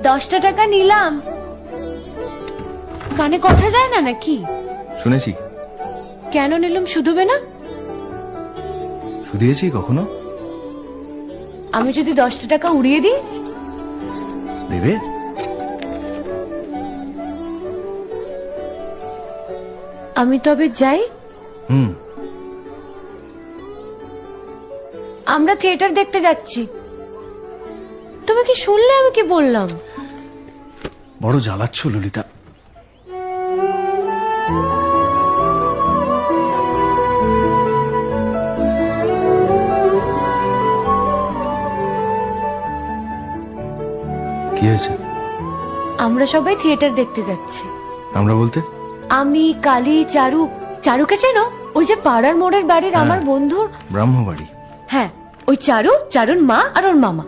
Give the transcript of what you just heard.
10টা টাকা নিলাম। কানে কথা যায় না নাকি? শুনেছি। কেন নিলাম? শুধুবে না? শুধিয়েছি কখনো? আমি যদি 10টা টাকা উড়িয়ে দিই? দেবে? আমি তবে যাই। আমরা থিয়েটার দেখতে যাচ্ছি। তুমি কি শুনলে আমি কি বললাম? বড় জ্বালাচ্ছ ললিতা। কি হয়েছে? আমরা সবাই থিয়েটার দেখতে যাচ্ছি। আমরা বলতে? আমি, কালী, চারু। চারুকে চেনো? ওই যে পাড়ার মোড়ের বাড়ির আমার বন্ধুর ব্রাহ্মবাড়ি। হ্যাঁ, ওই চারু, চারুর মা আর ওর মামা।